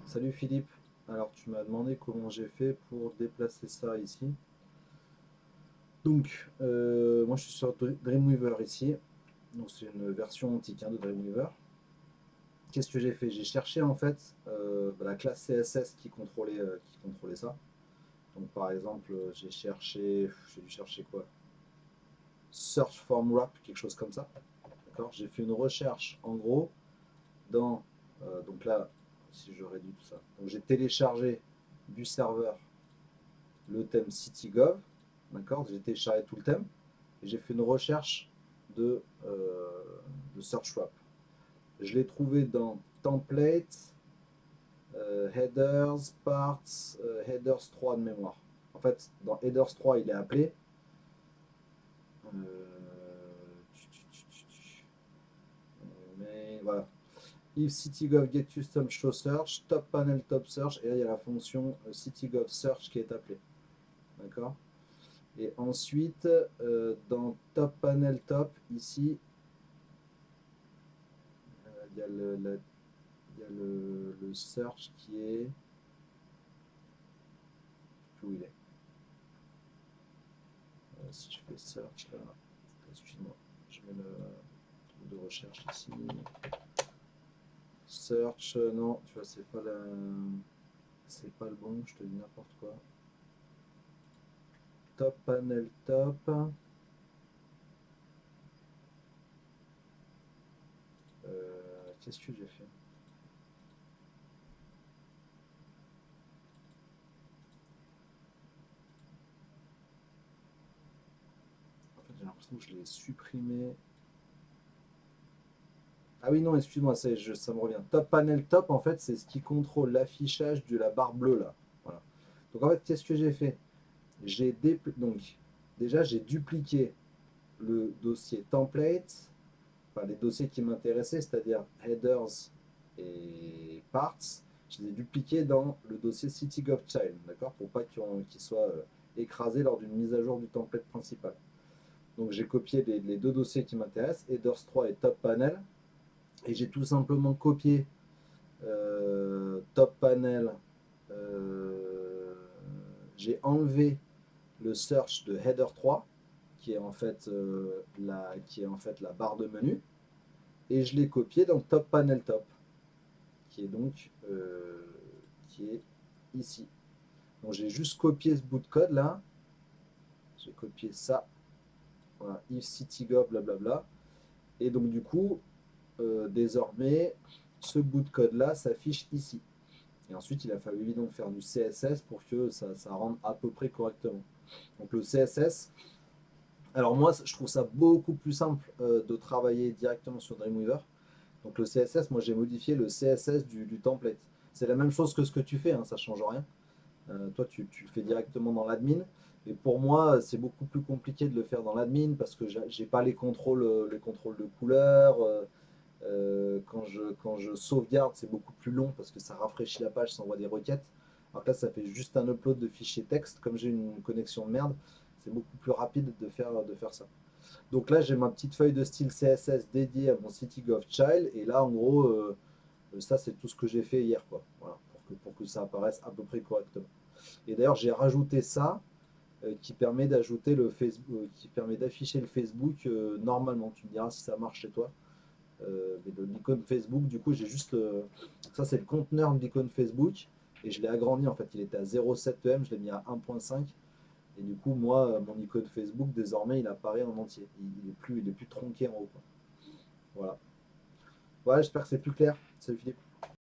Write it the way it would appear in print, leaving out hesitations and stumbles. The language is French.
Salut Philippe, alors tu m'as demandé comment j'ai fait pour déplacer ça ici. Donc, moi je suis sur Dreamweaver ici, donc c'est une version antique de Dreamweaver. Qu'est-ce que j'ai fait? J'ai cherché en fait la classe CSS qui contrôlait ça. Donc par exemple, j'ai dû chercher quoi? Search Form Wrap, quelque chose comme ça. D'accord. J'ai fait une recherche en gros dans, donc là, si je réduis tout ça, donc j'ai téléchargé du serveur le thème CityGov, d'accord. J'ai téléchargé tout le thème et j'ai fait une recherche de, de SearchWrap. Je l'ai trouvé dans Template, Headers, Parts, Headers 3 de mémoire. En fait, dans Headers 3, il est appelé. Mais voilà. If CityGov get custom show search, top panel top search, et là il y a la fonction CityGov search qui est appelée. D'accord. Et ensuite, dans Top Panel Top, ici, il y a le search qui est. Je sais plus où il est. Si je fais search là, excuse-moi, je mets le truc de recherche ici. Search, non, tu vois, c'est pas le bon, je te dis n'importe quoi. Top Panel Top. Qu'est-ce que j'ai fait? En fait, j'ai l'impression que je l'ai supprimé. Ah oui, non, excuse-moi, ça me revient. Top Panel Top, en fait, c'est ce qui contrôle l'affichage de la barre bleue, là. Voilà. Donc, en fait, qu'est-ce que j'ai fait? Donc, déjà, j'ai dupliqué le dossier template, enfin, les dossiers qui m'intéressaient, c'est-à-dire headers et parts. Je les ai dupliqués dans le dossier CityGovChild, d'accord? Pour pas qu'ils soient écrasés lors d'une mise à jour du template principal. Donc, j'ai copié les deux dossiers qui m'intéressent, headers 3 et top panel. Et j'ai tout simplement copié top panel. euh, j'ai enlevé le search de header 3 qui est en fait la barre de menu, et je l'ai copié dans top panel top qui est donc qui est ici. Donc j'ai juste copié ce bout de code là, j'ai copié ça, voilà, if citygov blablabla, et donc du coup désormais ce bout de code là s'affiche ici. Et ensuite, il a fallu évidemment faire du CSS pour que ça rende à peu près correctement. Donc le CSS, alors moi, je trouve ça beaucoup plus simple de travailler directement sur Dreamweaver. Donc le CSS, moi j'ai modifié le CSS du template. C'est la même chose que ce que tu fais, ça ne change rien. Toi, tu le fais directement dans l'admin. Et pour moi, c'est beaucoup plus compliqué de le faire dans l'admin parce que j'ai pas les contrôles de couleurs. Quand je sauvegarde, c'est beaucoup plus long parce que ça rafraîchit la page, ça envoie des requêtes. Alors que là, ça fait juste un upload de fichiers texte. Comme j'ai une connexion de merde, c'est beaucoup plus rapide de faire ça. Donc là, j'ai ma petite feuille de style CSS dédiée à mon CityGovChild. Et là, en gros, ça, c'est tout ce que j'ai fait hier, quoi. Voilà, pour que ça apparaisse à peu près correctement. Et d'ailleurs, j'ai rajouté ça qui permet d'ajouter le Facebook, qui permet d'afficher le Facebook normalement. Tu me diras si ça marche chez toi. Mais l'icône Facebook, du coup, j'ai juste ça, c'est le conteneur de l'icône Facebook, et je l'ai agrandi. En fait, il était à 0,7 em, je l'ai mis à 1,5, et du coup, moi, mon icône Facebook, désormais, il apparaît en entier. Il est plus tronqué en haut, quoi. Voilà. Voilà, j'espère que c'est plus clair. Salut Philippe.